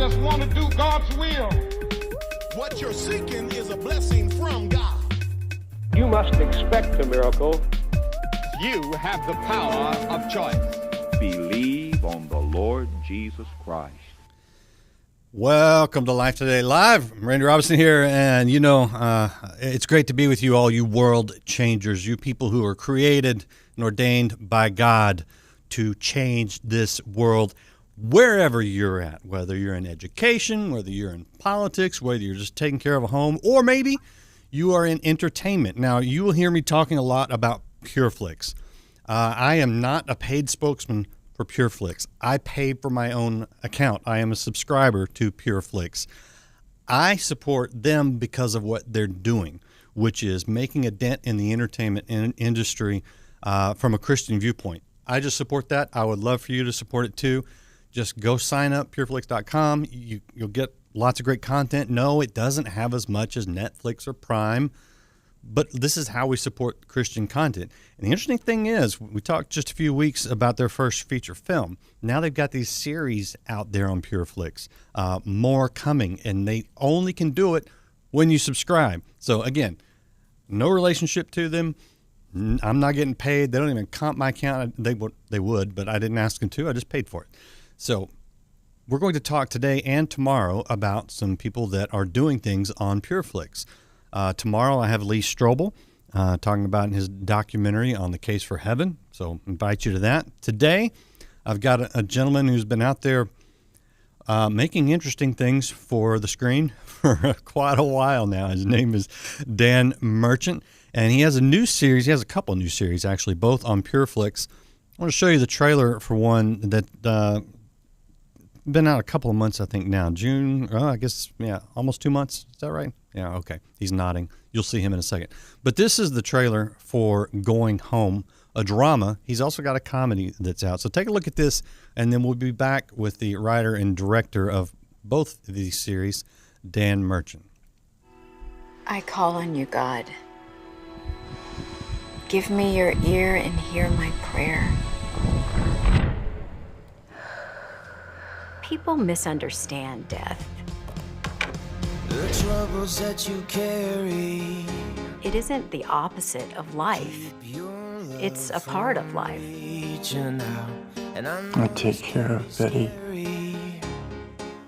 just want to do God's will. What you're seeking is a blessing from God. You must expect a miracle. You have the power of choice. Believe on the Lord Jesus Christ. Welcome to Life Today Live. I'm Randy Robinson here, and it's great to be with you all, you world changers, you people who are created and ordained by God to change this world wherever you're at, whether you're in education, whether you're in politics, whether you're just taking care of a home, or maybe you are in entertainment. Now, you will hear me talking a lot about Pureflix. I am not a paid spokesman for Pureflix. I pay for my own account. I am a subscriber to Pureflix. I support them because of what they're doing, which is making a dent in the entertainment industry from a Christian viewpoint. I just support that. I would love for you to support it too. Just go sign up, pureflix.com. You'll get lots of great content. No, it doesn't have as much as Netflix or Prime, but this is how we support Christian content. And the interesting thing is, we talked just a few weeks about their first feature film. Now they've got these series out there on Pureflix, more coming, and they only can do it when you subscribe. So again, no relationship to them. I'm not getting paid. They don't even comp my account. They would, but I didn't ask them to. I just paid for it. So we're going to talk today and tomorrow about some people that are doing things on Pureflix. Tomorrow I have Lee Strobel talking about his documentary on the case for heaven. So I invite you to that. Today I've got a gentleman who's been out there making interesting things for the screen for quite a while now. His name is Dan Merchant, and he has a new series. He has a couple new series, actually, both on Pureflix. I want to show you the trailer for one that been out a couple of months, I think now. June, I guess, yeah, almost 2 months. Is that right? Yeah, okay. He's nodding. You'll see him in a second. But this is the trailer for Going Home, a drama. He's also got a comedy that's out. So take a look at this, and then we'll be back with the writer and director of both of these series, Dan Merchant. I call on you, God. Give me your ear and hear my prayer. People misunderstand death. The troubles that you carry. It isn't the opposite of life. It's a part of life. I take care of Betty.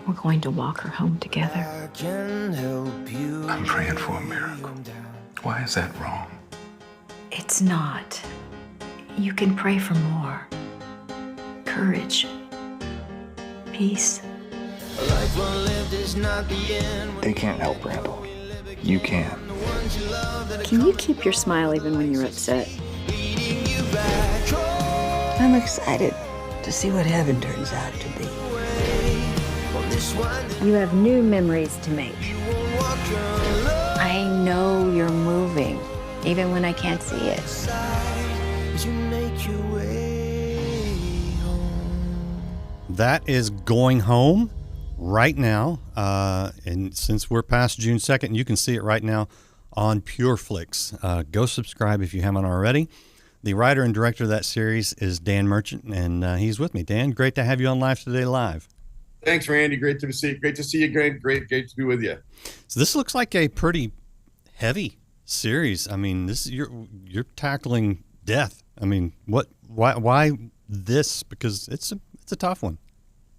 We're going to walk her home together. I'm praying for a miracle. Why is that wrong? It's not. You can pray for more. Courage. Peace. They can't help Randall. You can. Can you keep your smile even when you're upset? I'm excited to see what heaven turns out to be. You have new memories to make. I know you're moving, even when I can't see it. That is Going Home right now. And since we're past June 2nd, you can see it right now on Pureflix. Go subscribe if you haven't already. The writer and director of that series is Dan Merchant, and he's with me. Dan, great to have you on Live Today Live. Thanks, Randy. Great to see you. Great to be with you. So this looks like a pretty heavy series. I mean, this is you're tackling death. I mean, why this? Because it's a tough one.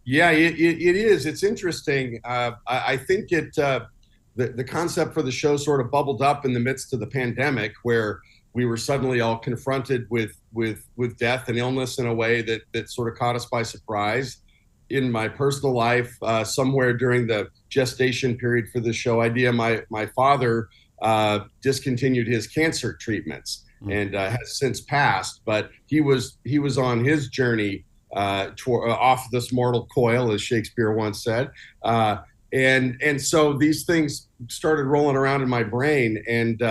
Yeah, it is. It's interesting. I think the concept for the show sort of bubbled up in the midst of the pandemic, where we were suddenly all confronted with death and illness in a way that sort of caught us by surprise. In my personal life, somewhere during the gestation period for the show idea, my father discontinued his cancer treatments and has since passed. But he was on his journey off this mortal coil, as Shakespeare once said. And so these things started rolling around in my brain, and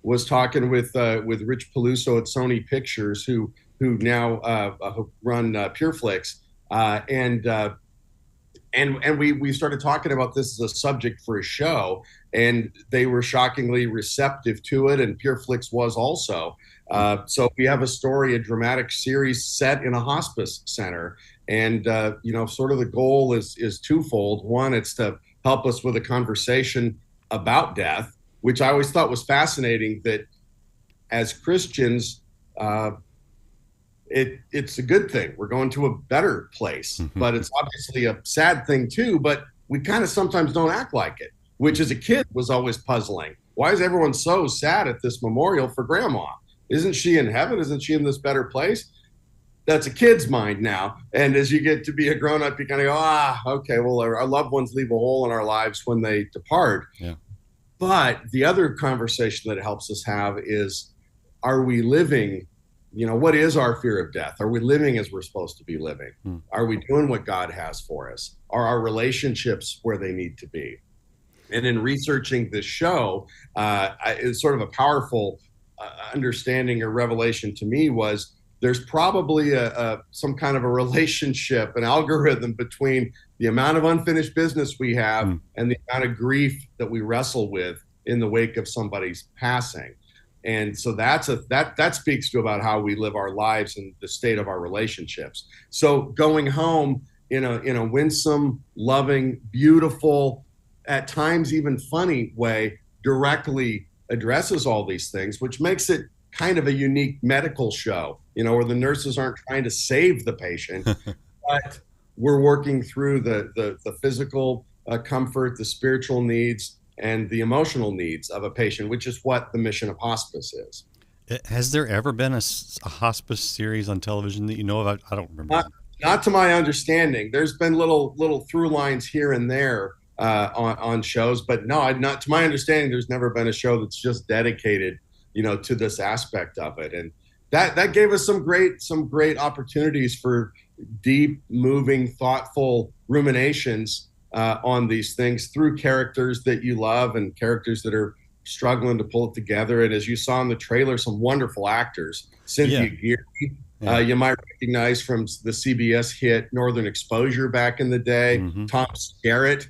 was talking with Rich Peluso at Sony Pictures, who now run Pureflix, and we started talking about this as a subject for a show, and they were shockingly receptive to it, and Pureflix was also. So we have a dramatic series set in a hospice center, And, sort of the goal is twofold. One, it's to help us with a conversation about death, which I always thought was fascinating, that as Christians, it's a good thing. We're going to a better place, but it's obviously a sad thing too, but we kind of sometimes don't act like it, which as a kid was always puzzling. Why is everyone so sad at this memorial for grandma? Isn't she in heaven? Isn't she in this better place? That's a kid's mind now. And as you get to be a grown up, you kind of go, okay, well, our loved ones leave a hole in our lives when they depart. Yeah. But the other conversation that it helps us have is, are we living, what is our fear of death? Are we living as we're supposed to be living? Are we doing what God has for us? Are our relationships where they need to be? And in researching this show, it's sort of a powerful understanding or revelation to me was there's probably some kind of a relationship, an algorithm between the amount of unfinished business we have and the amount of grief that we wrestle with in the wake of somebody's passing. And so that speaks to about how we live our lives and the state of our relationships. So going home in a winsome, loving, beautiful, at times even funny way directly addresses all these things, which makes it kind of a unique medical show, where the nurses aren't trying to save the patient, but we're working through the physical comfort, the spiritual needs, and the emotional needs of a patient, which is what the mission of hospice is. Has there ever been a hospice series on television that you know of? I don't remember. Not to my understanding. There's been little through lines here and there on shows, but no, not to my understanding. There's never been a show that's just dedicated, to this aspect of it, and that gave us some great opportunities for deep, moving, thoughtful ruminations on these things through characters that you love and characters that are struggling to pull it together. And as you saw in the trailer, some wonderful actors. Cynthia Geary, you might recognize from the CBS hit Northern Exposure back in the day. Tom Skerritt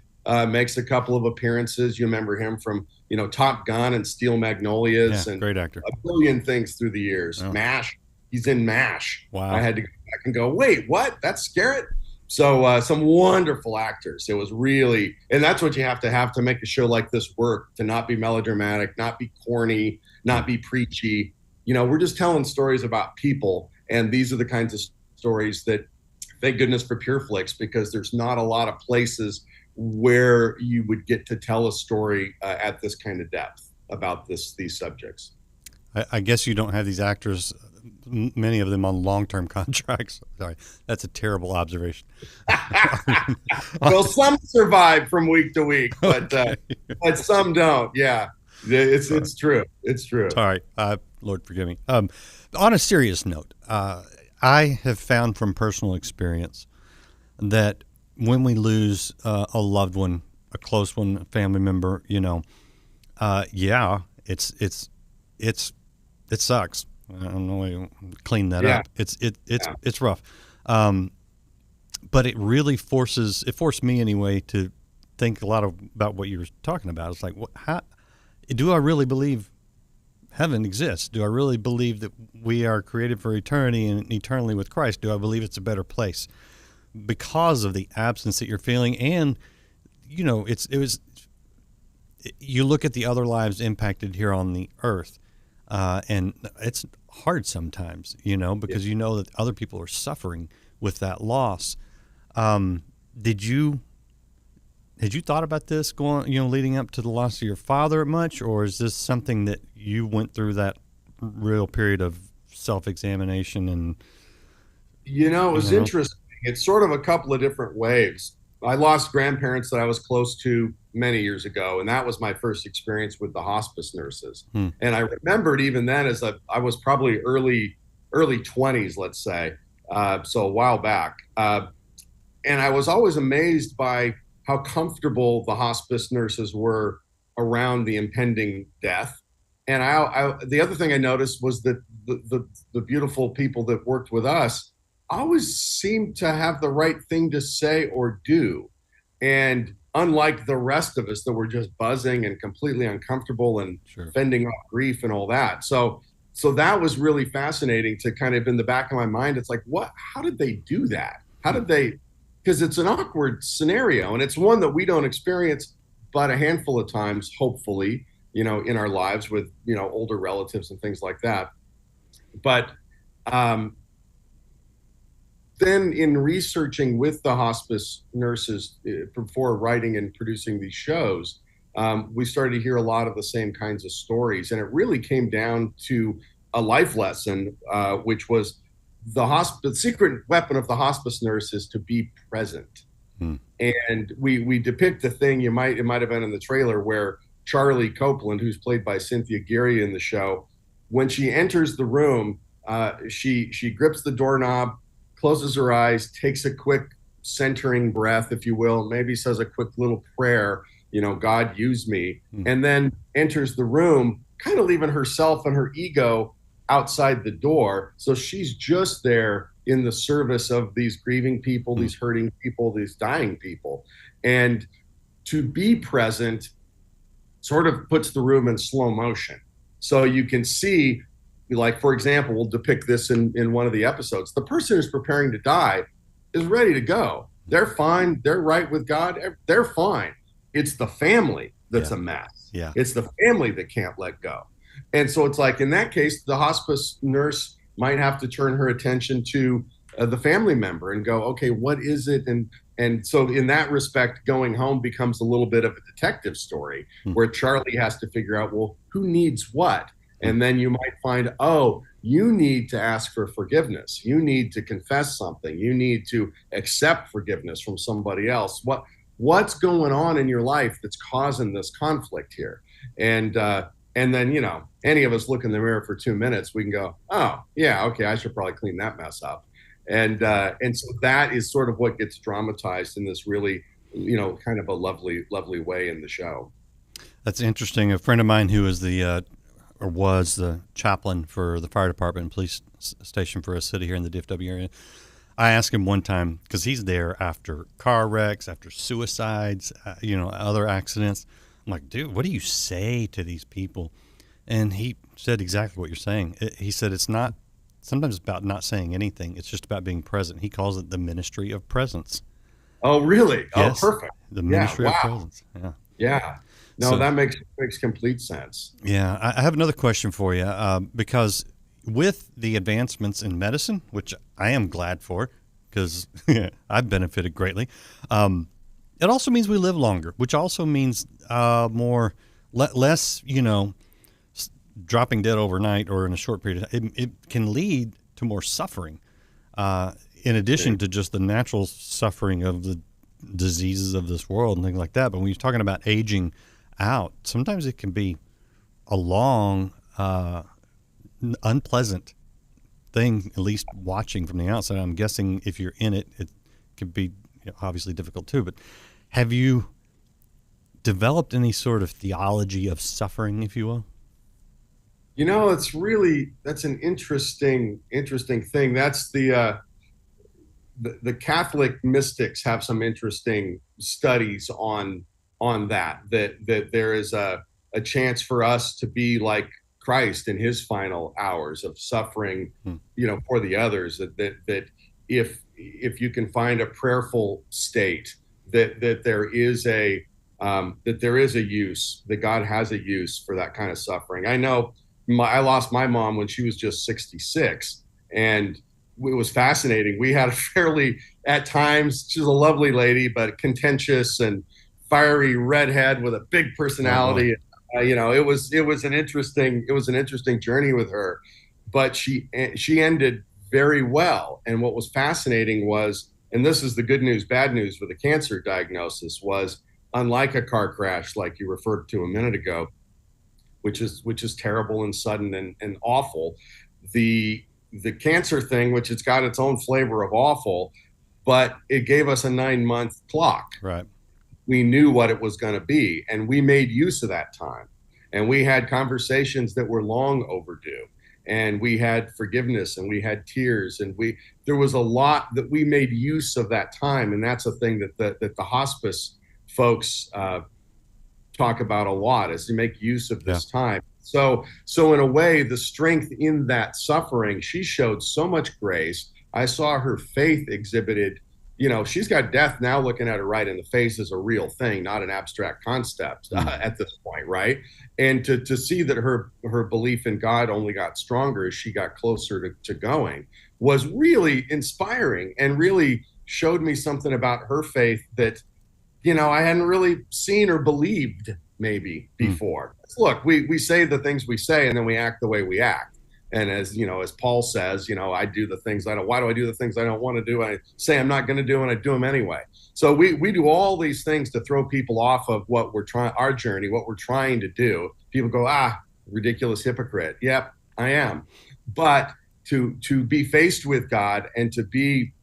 makes a couple of appearances. You remember him from Top Gun and Steel Magnolias, and great actor. A billion things through the years. MASH, he's in MASH. Wow. I had to go back and go, wait, what? That's Skerritt? So some wonderful actors. It was really, and that's what you have to make a show like this work, to not be melodramatic, not be corny, not be preachy. We're just telling stories about people, and these are the kinds of stories that, thank goodness for Pureflix, because there's not a lot of places where you would get to tell a story at this kind of depth about these subjects. I guess you don't have these actors, many of them, on long-term contracts. Sorry, that's a terrible observation. Well, some survive from week to week, but some don't. Yeah, it's true. It's true. Sorry, Lord forgive me. On a serious note, I have found from personal experience that when we lose a loved one, a close one, a family member, it sucks. I don't know how to clean that up. It's rough. But it really forced me anyway to think a lot about what you were talking about. It's like, how do I really believe heaven exists? Do I really believe that we are created for eternity and eternally with Christ? Do I believe it's a better place? Because of the absence that you're feeling, and you look at the other lives impacted here on the earth, and it's hard sometimes, because that other people are suffering with that loss. Had you thought about this leading up to the loss of your father much, or is this something that you went through that real period of self-examination? And it was interesting. It's sort of a couple of different waves. I lost grandparents that I was close to many years ago, and that was my first experience with the hospice nurses. And I remembered even then, as I was probably early 20s, let's say, so a while back. And I was always amazed by how comfortable the hospice nurses were around the impending death. And the other thing I noticed was that the beautiful people that worked with us always seemed to have the right thing to say or do. And unlike the rest of us that were just buzzing and completely uncomfortable and fending off grief and all that. So that was really fascinating to kind of, in the back of my mind, it's like, how did they do that? How did they, because it's an awkward scenario, and it's one that we don't experience but a handful of times, hopefully, in our lives with, older relatives and things like that. But then in researching with the hospice nurses before writing and producing these shows, we started to hear a lot of the same kinds of stories. And it really came down to a life lesson, which was the secret weapon of the hospice nurse is to be present. And we depict the thing, it might have been in the trailer, where Charlie Copeland, who's played by Cynthia Geary in the show, when she enters the room, she grips the doorknob, closes her eyes, takes a quick centering breath, if you will, maybe says a quick little prayer, God use me, and then enters the room, kind of leaving herself and her ego outside the door. So she's just there in the service of these grieving people, these hurting people, these dying people. And to be present sort of puts the room in slow motion. So you can see, like, for example, we'll depict this in one of the episodes. The person who's preparing to die is ready to go. They're fine. They're right with God. They're fine. It's the family that's a mess. Yeah. It's the family that can't let go. And so it's like, in that case, the hospice nurse might have to turn her attention to the family member and go, okay, what is it? And so in that respect, going home becomes a little bit of a detective story where Charlie has to figure out, well, who needs what? And then you might find, oh, you need to ask for forgiveness. You need to confess something. You need to accept forgiveness from somebody else. What's going on in your life that's causing this conflict here? And then, any of us look in the mirror for 2 minutes, we can go, oh, yeah, okay, I should probably clean that mess up. And so that is sort of what gets dramatized in this really, kind of a lovely, lovely way in the show. That's interesting. A friend of mine who is was the chaplain for the fire department and police station for a city here in the DFW area. I asked him one time, because he's there after car wrecks, after suicides, other accidents. I'm like, dude, what do you say to these people? And he said exactly what you're saying. He said it's not, sometimes it's about not saying anything. It's just about being present. He calls it the ministry of presence. Oh, really? Yes, oh, perfect. The ministry of presence. Yeah. Yeah. No, that makes complete sense. Yeah. I have another question for you, because with the advancements in medicine, which I am glad for because I've benefited greatly, it also means we live longer, which also means less, dropping dead overnight or in a short period of time. It can lead to more suffering, in addition to just the natural suffering of the diseases of this world and things like that. But when you're talking about aging out, sometimes it can be a long, unpleasant thing, at least watching from the outside. I'm guessing if you're in it, it can be obviously difficult too. But have you developed any sort of theology of suffering, if you will? That's an interesting thing. That's the Catholic mystics have some interesting studies on that there is a chance for us to be like Christ in his final hours of suffering, for the others, that if you can find a prayerful state, that there is a use, that God has a use for that kind of suffering. I know I lost my mom when she was just 66, and it was fascinating. We had a fairly, at times, she was a lovely lady, but contentious and fiery redhead with a big personality. It was an interesting journey with her, but she ended very well. And what was fascinating was, and this is the good news, bad news with a cancer diagnosis, was unlike a car crash like you referred to a minute ago, which is terrible and sudden and awful. The cancer thing, which it's got its own flavor of awful, but it gave us a 9-month clock. Right. We knew what it was going to be, and we made use of that time. And we had conversations that were long overdue, and we had forgiveness, and we had tears, and there was a lot that we made use of that time. And that's a thing that the hospice folks talk about a lot, is to make use of this time. So in a way, the strength in that suffering, she showed so much grace. I saw her faith exhibited she's got death now looking at her right in the face as a real thing, not an abstract concept at this point, right? And to see that her belief in God only got stronger as she got closer to going was really inspiring, and really showed me something about her faith that, I hadn't really seen or believed maybe before. Look, we say the things we say, and then we act the way we act. And as Paul says, I do the things why do I do the things I don't want to do? I say I'm not going to do, and I do them anyway. So we do all these things to throw people off of what our journey, what we're trying to do. People go, ridiculous hypocrite. Yep, I am. But to be faced with God and to be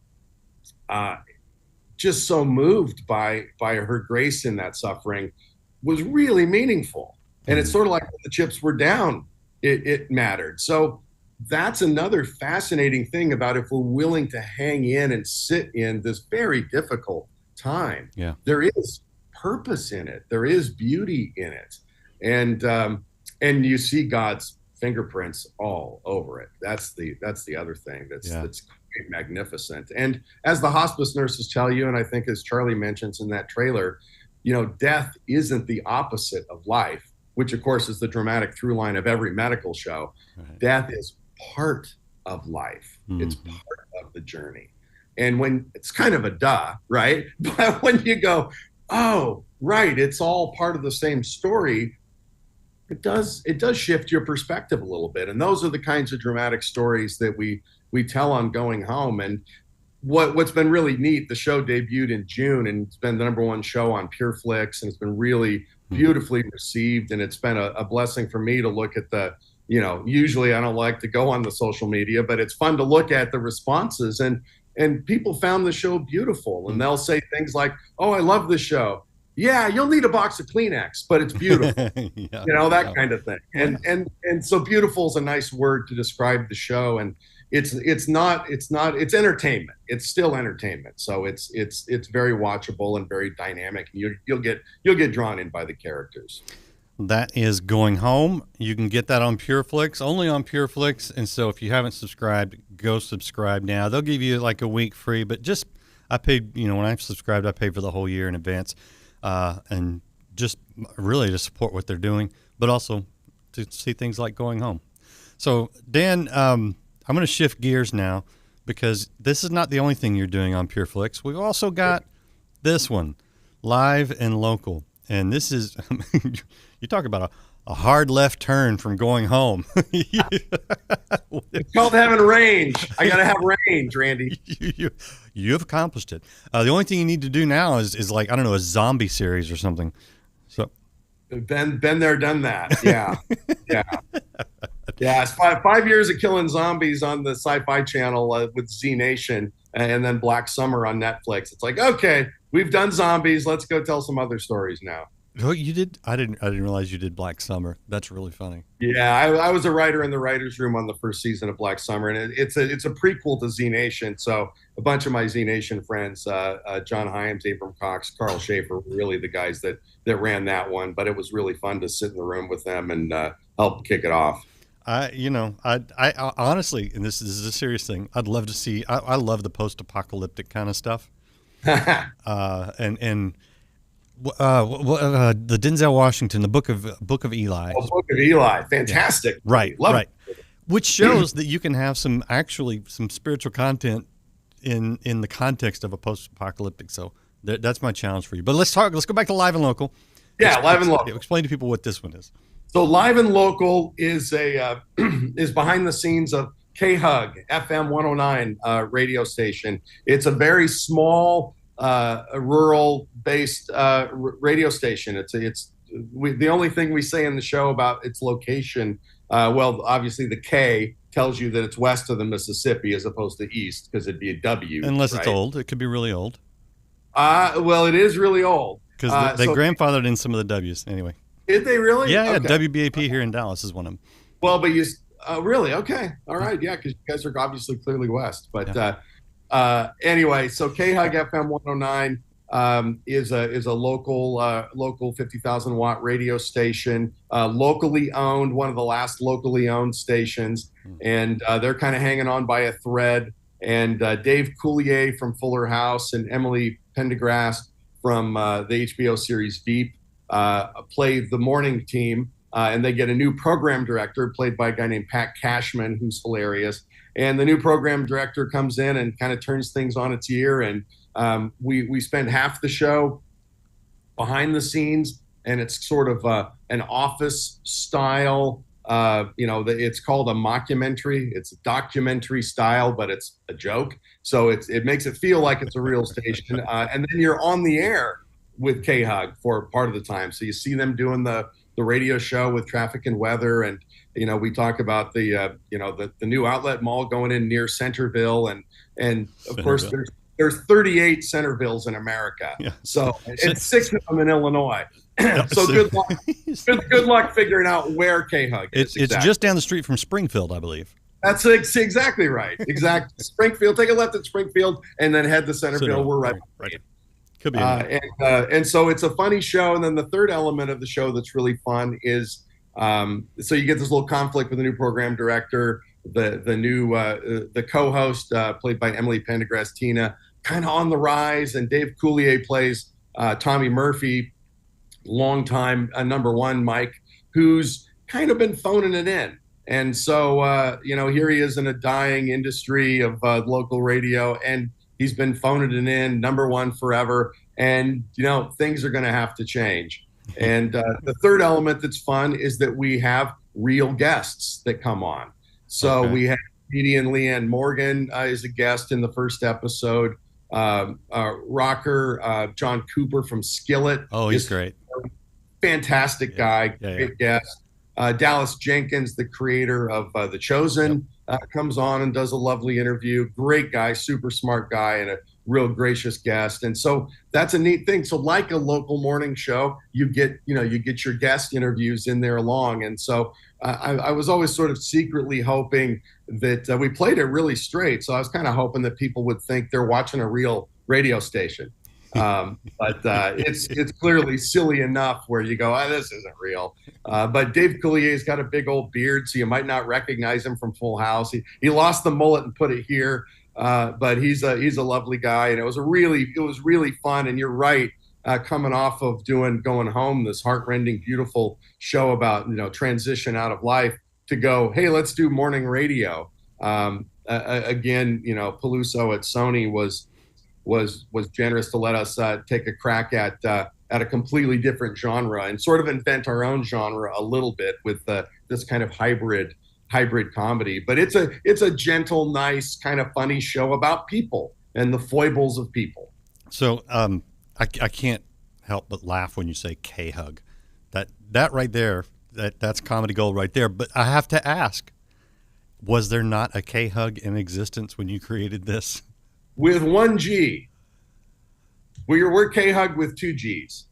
just so moved by her grace in that suffering was really meaningful. And it's sort of like when the chips were down, it mattered. So that's another fascinating thing about if we're willing to hang in and sit in this very difficult time. Yeah, there is purpose in it. There is beauty in it, and you see God's fingerprints all over it. That's the other thing that's quite magnificent. And as the hospice nurses tell you, and I think as Charlie mentions in that trailer, death isn't the opposite of life, which of course is the dramatic through line of every medical show. Right. Death is part of life. It's part of the journey. And when it's kind of a duh, right? But when you go, oh, right, it's all part of the same story, it does shift your perspective a little bit. And those are the kinds of dramatic stories that we tell on Going Home. And what's been really neat, the show debuted in June, and it's been the #1 show on Pureflix, and it's been really beautifully received. And it's been a blessing for me to look at the, usually I don't like to go on the social media, but it's fun to look at the responses, and people found the show beautiful, and they'll say things like, oh, I love the show. Yeah, you'll need a box of Kleenex, but it's beautiful. That kind of thing. And so beautiful is a nice word to describe the show. And it's entertainment. It's still entertainment. So it's very watchable and very dynamic. And you'll get drawn in by the characters. That is Going Home. You can get that on Pureflix, only on Pureflix. And so if you haven't subscribed, go subscribe now. They'll give you like a week free, but I paid, when I subscribed, I paid for the whole year in advance. And just really to support what they're doing, but also to see things like Going Home. So Dan, I'm going to shift gears now, because this is not the only thing you're doing on Pureflix. We've also got this one, Live and Local. And this is, you talk about a hard left turn from Going Home. It's called having range. I got to have range, Randy. You've accomplished it. The only thing you need to do now is like, I don't know, a zombie series or something. So been there, done that. Yeah. It's 5 years of killing zombies on the Sci-Fi Channel with Z Nation, and then Black Summer on Netflix. It's like, okay, we've done zombies. Let's go tell some other stories now. Oh, you did? I didn't realize you did Black Summer. That's really funny. Yeah, I was a writer in the writer's room on the first season of Black Summer, and it's a prequel to Z Nation. So a bunch of my Z Nation friends, John Hyams, Abram Cox, Carl Schaefer, were really the guys that ran that one. But it was really fun to sit in the room with them and help kick it off. I honestly, and this is a serious thing, I'd love to see. I love the post-apocalyptic kind of stuff, and. The Denzel Washington, the Book of Eli. Oh, Book of Eli, fantastic. Yeah. Right, right. Which shows that you can have some spiritual content in the context of a post-apocalyptic. So that's my challenge for you. But let's go back to Live and Local. Yeah, Live and Local. Explain to people what this one is. So Live and Local is is behind the scenes of KHug FM 109 radio station. It's a very small. A rural-based radio station. The only thing we say in the show about its location. Well, obviously the K tells you that it's west of the Mississippi as opposed to east, because it'd be a W. Unless it's old, it could be really old. Well, it is really old because they grandfathered in some of the W's anyway. Did they really? Yeah, okay. WBAP here in Dallas is one of them. Well, but you really okay? All right, yeah, because you guys are obviously clearly west, but. Yeah. Anyway, so KHug FM 109 is a local 50,000 watt radio station, locally owned, one of the last locally owned stations, and they're kind of hanging on by a thread. and Dave Coulier from Fuller House and Emily Pendergrast from the HBO series Veep play the morning team, and they get a new program director played by a guy named Pat Cashman, who's hilarious. And the new program director comes in and kind of turns things on its ear. And we spend half the show behind the scenes, and it's sort of an office style. It's called a mockumentary. It's a documentary style, but it's a joke. So it makes it feel like it's a real station. And then you're on the air with KHug for part of the time. So you see them doing the radio show with traffic and weather. And, we talk about the new outlet mall going in near Centerville. And of course, there's 38 Centervilles in America. Yeah. So it's 6 of them in Illinois. So good luck. Good luck figuring out where KHug is. It's just down the street from Springfield, I believe. That's exactly right. Exactly. Springfield. Take a left at Springfield and then head to Centerville. We're right. Could be. And so it's a funny show. And then the third element of the show that's really fun is so you get this little conflict with the new program director, the co-host played by Emily Pendergrast, Tina, kind of on the rise, and Dave Coulier plays Tommy Murphy, longtime number one Mike, who's kind of been phoning it in. And so, here he is in a dying industry of local radio, and he's been phoning it in, number one forever. And, things are going to have to change. And the third element that's fun is that we have real guests that come on. So we have comedian Leanne Morgan is a guest in the first episode. Rocker John Cooper from Skillet. Oh, he's great. Fantastic guy, great guest. Dallas Jenkins, the creator of The Chosen, comes on and does a lovely interview. Great guy, super smart guy, and a real gracious guest. And so that's a neat thing. So like a local morning show, you get your guest interviews in there along. And so I was always sort of secretly hoping that we played it really straight. So I was kind of hoping that people would think they're watching a real radio station. But it's clearly silly enough where you go, this isn't real. But Dave Coulier's got a big old beard, so you might not recognize him from Full House. He lost the mullet and put it here, but he's a lovely guy, and it was really fun. And you're right, coming off of Going Home, this heartrending, beautiful show about transition out of life, to go, hey, let's do morning radio. Again, Peluso at Sony was generous to let us take a crack at a completely different genre and sort of invent our own genre a little bit with this kind of hybrid comedy. But it's a gentle, nice, kind of funny show about people and the foibles of people. So I can't help but laugh when you say KHug. That right there, that's comedy gold right there. But I have to ask, was there not a KHug in existence when you created this? With one G. We're KHug with two G's.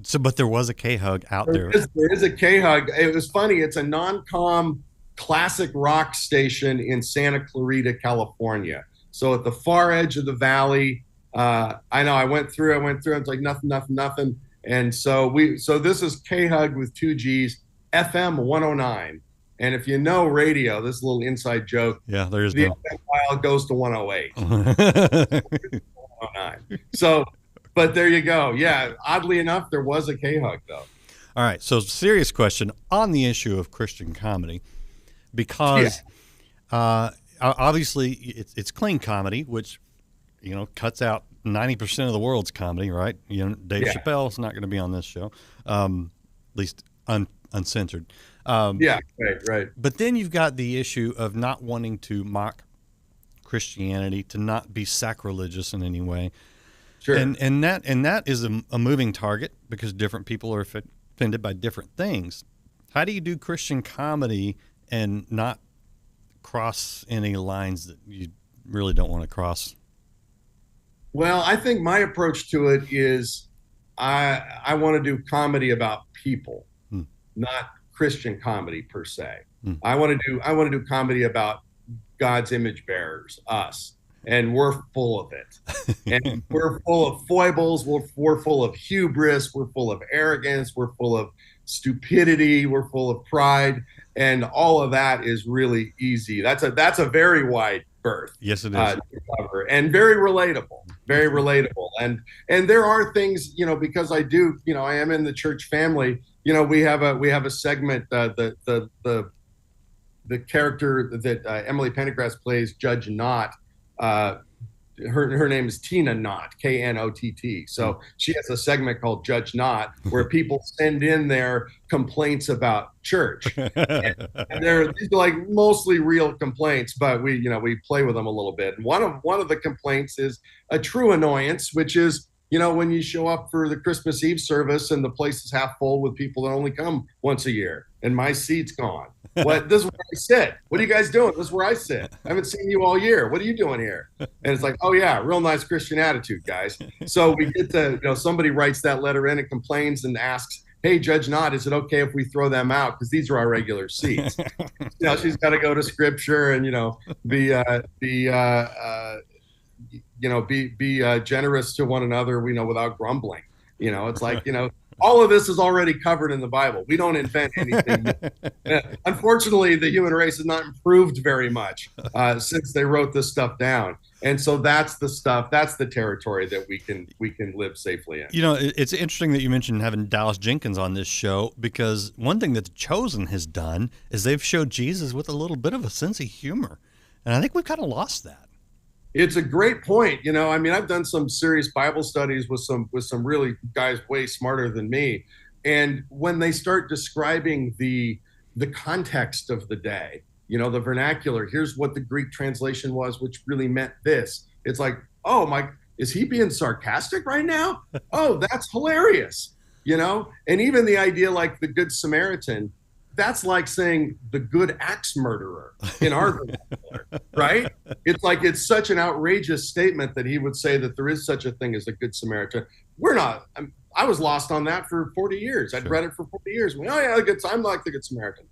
So, but there was a KHug out there. There is a KHug. It was funny. It's a non-com classic rock station in Santa Clarita, California. So at the far edge of the valley. I know. I went through. It's like nothing. And so this is KHug with two G's, FM 109. And if you know radio, this little inside joke. Yeah, there is. The FM dial goes to 108. 109. So, but there you go. Yeah, oddly enough, there was a KHug though. All right. So, serious question on the issue of Christian comedy, because obviously it's clean comedy, which cuts out 90% of the world's comedy, right? Dave Chappelle's not going to be on this show, at least uncensored. Right. But then you've got the issue of not wanting to mock Christianity, to not be sacrilegious in any way. Sure. And that is a moving target, because different people are offended by different things. How do you do Christian comedy and not cross any lines that you really don't want to cross? Well, I think my approach to it is I want to do comedy about people, not Christian comedy per se. I want to do comedy about God's image bearers, us, and we're full of it. And we're full of foibles. We're full of hubris. We're full of arrogance. We're full of stupidity. We're full of pride, and all of that is really easy. That's a very wide birth. Yes, it is. To cover, and very relatable, very relatable. And there are things, because I do, I am in the church family. We have a segment, the character that Emily Pendergrass plays, Judge Knott. Her name is Tina Knott, Knott. So she has a segment called Judge Knott, where people send in their complaints about church. and these are like mostly real complaints, but we play with them a little bit. And one of the complaints is a true annoyance, which is, when you show up for the Christmas Eve service and the place is half full with people that only come once a year, and my seat's gone. This is where I sit. What are you guys doing? This is where I sit. I haven't seen you all year. What are you doing here? And it's like, oh yeah, real nice Christian attitude, guys. So we get to, somebody writes that letter in and complains and asks, hey, Judge Knott, is it okay if we throw them out? Because these are our regular seats. She's got to go to scripture and, be generous to one another, without grumbling. It's like, all of this is already covered in the Bible. We don't invent anything. Unfortunately, the human race has not improved very much since they wrote this stuff down. And so that's the territory that we can live safely in. It's interesting that you mentioned having Dallas Jenkins on this show, because one thing that The Chosen has done is they've showed Jesus with a little bit of a sense of humor. And I think we've kind of lost that. It's a great point. I've done some serious Bible studies with some really guys way smarter than me. And when they start describing the context of the day, the vernacular, here's what the Greek translation was, which really meant this. It's like, oh my, is he being sarcastic right now? Oh, that's hilarious. And even the idea like the Good Samaritan, that's like saying the good axe murderer in our vernacular, right? It's like, it's such an outrageous statement that he would say that there is such a thing as a good Samaritan. I was lost on that for 40 years. I'd read it for 40 years. Oh yeah, I'm like the Good Samaritan.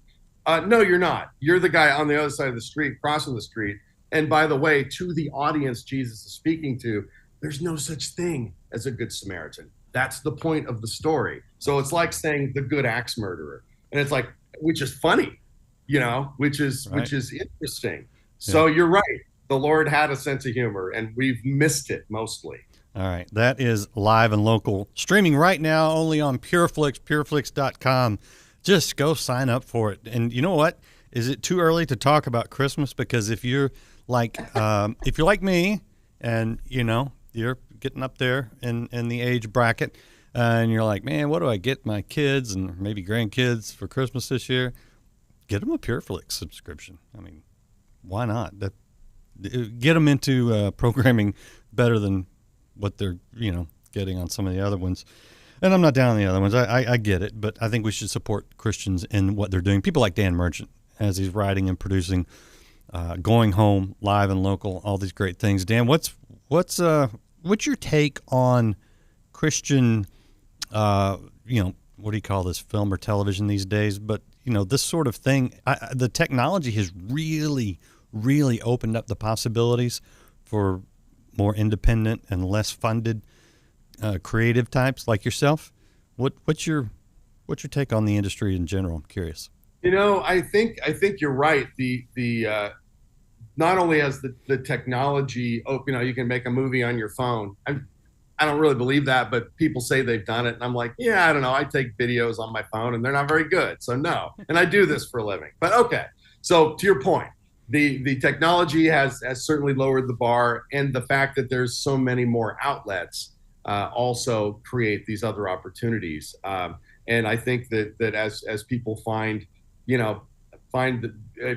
No, you're not. You're the guy on the other side of the street, crossing the street. And by the way, to the audience Jesus is speaking to, there's no such thing as a good Samaritan. That's the point of the story. So it's like saying the good axe murderer. And it's like, which is funny, which is interesting. So you're right. The Lord had a sense of humor, and we've missed it mostly. All right. That is Live and Local, streaming right now only on Pureflix, pureflix.com. Just go sign up for it. And you know what? Is it too early to talk about Christmas? Because if you're like me, and you're getting up there in the age bracket, and you're like, man, what do I get my kids and maybe grandkids for Christmas this year? Get them a Pureflix subscription. I mean, why not? Get them into programming better than what they're getting on some of the other ones. And I'm not down on the other ones. I get it, but I think we should support Christians in what they're doing. People like Dan Merchant, as he's writing and producing, Going Home, Live and Local, all these great things. Dan, what's your take on Christian? What do you call this, film or television these days? But this sort of thing, the technology has really, really opened up the possibilities for more independent and less funded creative types like yourself. What's your take on the industry in general? I'm curious. I think you're right. The not only has the technology, you can make a movie on your phone. I don't really believe that, but people say they've done it. And I'm like, yeah, I don't know. I take videos on my phone and they're not very good. So no. And I do this for a living. But okay. So to your point, the technology has certainly lowered the bar. And the fact that there's so many more outlets also create these other opportunities. And I think that as people find that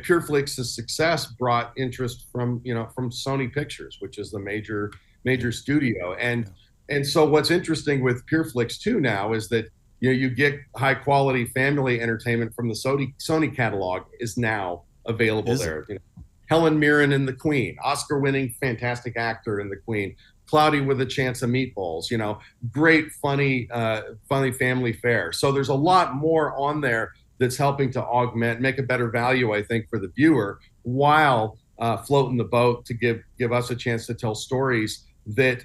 Pureflix's success brought interest from Sony Pictures, which is the major studio. And so what's interesting with Pureflix too now is that you get high quality family entertainment from the Sony catalog is now available there. Helen Mirren in The Queen, Oscar-winning fantastic actor in The Queen, Cloudy with a Chance of Meatballs, great funny family fare. So there's a lot more on there that's helping to make a better value, I think, for the viewer, while floating the boat to give us a chance to tell stories that,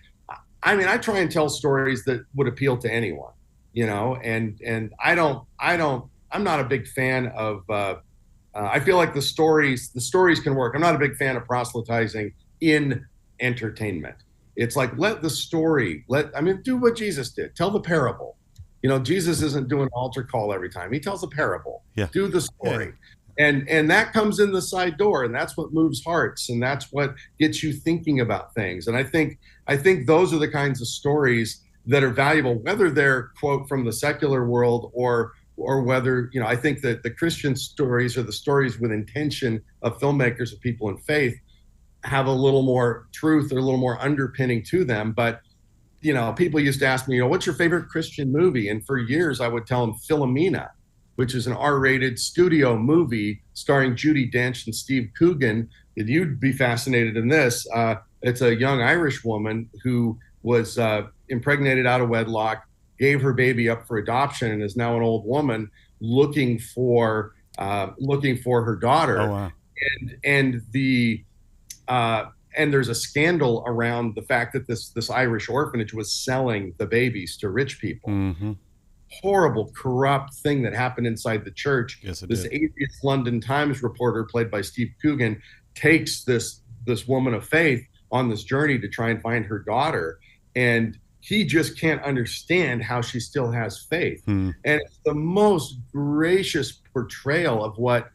I try and tell stories that would appeal to anyone, and I'm not a big fan of I feel like the stories can work. I'm not a big fan of proselytizing in entertainment. It's like, let the story, do what Jesus did. Tell the parable. Jesus isn't doing altar call every time. He tells a parable. Yeah. Do the story. Yeah. And that comes in the side door, and that's what moves hearts, and that's what gets you thinking about things. And I think those are the kinds of stories that are valuable, whether they're, quote, from the secular world or whether, I think that the Christian stories or the stories with intention of filmmakers, of people in faith, have a little more truth or a little more underpinning to them. But, people used to ask me, what's your favorite Christian movie? And for years I would tell them Philomena, which is an R-rated studio movie starring Judi Dench and Steve Coogan. You'd be fascinated in this. It's a young Irish woman who was impregnated out of wedlock, gave her baby up for adoption, and is now an old woman looking for her daughter. Oh, wow. And there's a scandal around the fact that this Irish orphanage was selling the babies to rich people. Mm-hmm. Horrible, corrupt thing that happened inside the church. Yes, it this did. atheist London Times reporter, played by Steve Coogan, takes this woman of faith on this journey to try and find her daughter, and he just can't understand how she still has faith. And it's the most gracious portrayal of what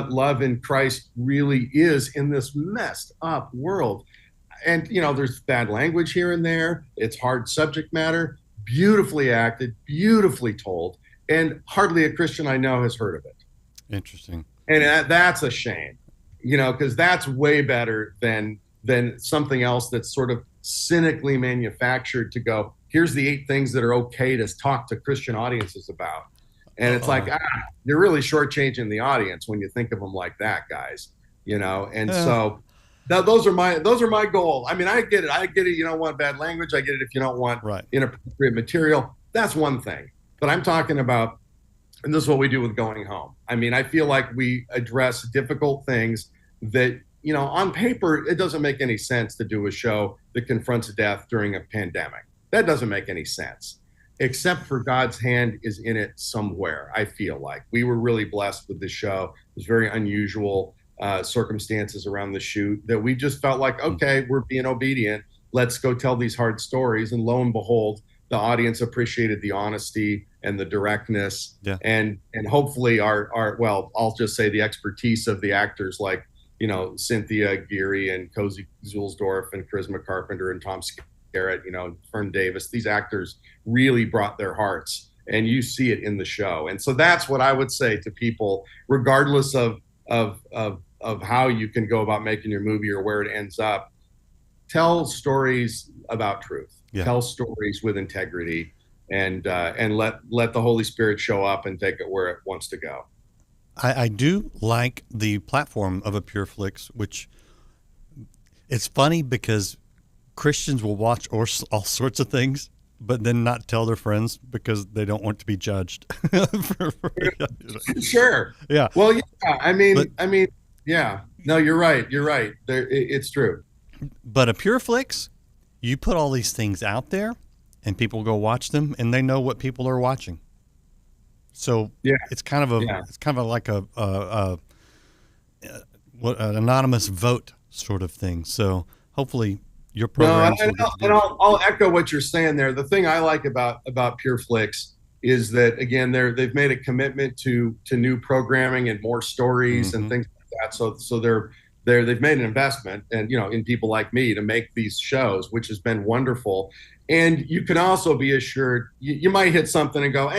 love in Christ really is in this messed up world. And, there's bad language here and there. It's hard subject matter, beautifully acted, beautifully told. And hardly a Christian I know has heard of it. Interesting. And that's a shame, because that's way better than something else that's sort of cynically manufactured to go, here's the 8 things that are okay to talk to Christian audiences about. And it's like, you're really shortchanging the audience when you think of them like that, guys. And so those are my goal. I mean, I get it. You don't want bad language. I get it if you don't want inappropriate material. That's one thing. But I'm talking about, and this is what we do with Going Home. I mean, I feel like we address difficult things that, on paper, it doesn't make any sense to do a show that confronts death during a pandemic. That doesn't make any sense. Except for God's hand is in it somewhere. I feel like we were really blessed with this show. It was very unusual circumstances around the shoot that we just felt like, okay, we're being obedient. Let's go tell these hard stories. And lo and behold, the audience appreciated the honesty and the directness, and hopefully I'll just say the expertise of the actors like, Cynthia Geary and Cozy Zulsdorf and Charisma Carpenter and Tom Skerritt, Fern Davis. These actors really brought their hearts, and you see it in the show. And so that's what I would say to people, regardless of how you can go about making your movie or where it ends up. Tell stories about truth. Tell stories with integrity, and let the Holy Spirit show up and take it where it wants to go. I do like the platform of a Pureflix, which it's funny because Christians will watch all sorts of things, but then not tell their friends because they don't want to be judged. Sure. Yeah. Well, yeah. I mean, yeah. No, you're right. It's true. But a Pureflix, you put all these things out there, and people go watch them, and they know what people are watching. So it's kind of like an anonymous vote sort of thing. So hopefully your program. I'll echo what you're saying there. The thing I like about Pureflix is that, again, they've made a commitment to new programming and more stories and things like that. So they've made an investment and in people like me to make these shows, which has been wonderful. And you can also be assured you might hit something and go,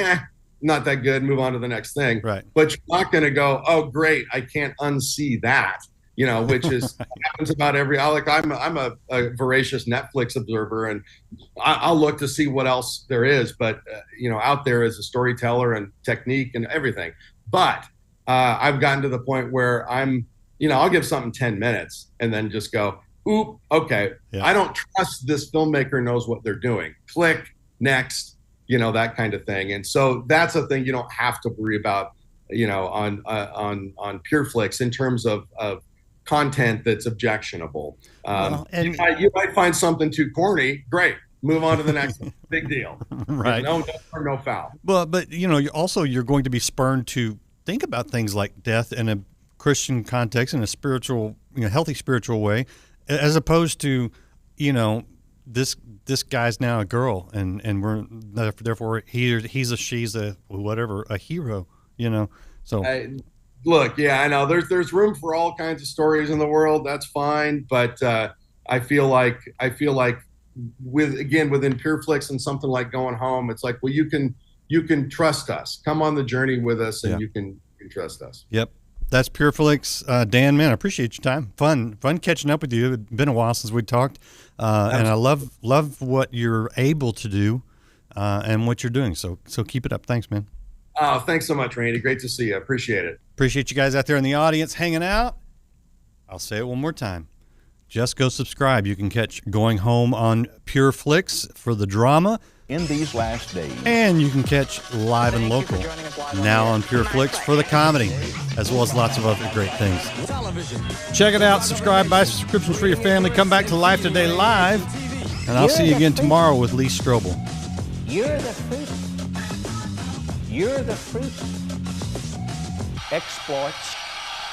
not that good, move on to the next thing. Right. But you're not going to go, oh, great, I can't unsee that, which is happens about I'm a voracious Netflix observer, and I'll look to see what else there is, but, out there as a storyteller and technique and everything. But I've gotten to the point where I'll give something 10 minutes and then just go, oop, okay, I don't trust this filmmaker knows what they're doing. Click, next. That kind of thing. And so that's a thing you don't have to worry about, on Pureflix in terms of content that's objectionable. You might find something too corny. Great. Move on to the next one. Big deal. Right. No foul. But you're going to be spurned to think about things like death in a Christian context, in a spiritual, healthy spiritual way, as opposed to, this guy's now a girl, and we're therefore he's a she's a whatever, a hero, So look, yeah, I know there's room for all kinds of stories in the world. That's fine, but I feel like within Pureflix and something like Going Home, it's like, well, you can trust us. Come on the journey with us, and you can trust us. Yep. That's Pureflix. Dan, man, I appreciate your time. Fun catching up with you. It's been a while since we talked, and I love what you're able to do and what you're doing. So keep it up. Thanks, man. Oh, thanks so much, Randy. Great to see you. I appreciate it. Appreciate you guys out there in the audience hanging out. I'll say it one more time. Just go subscribe. You can catch Going Home on Pureflix for the drama In these last days. and you can catch Live+Local now on Pureflix for the comedy, as well as lots of other great things. Check it out. Subscribe, buy subscriptions for your family. Come back to Life Today Live, and I'll see you again tomorrow with Lee Strobel. You're the fruit. You're the fruit. Exploits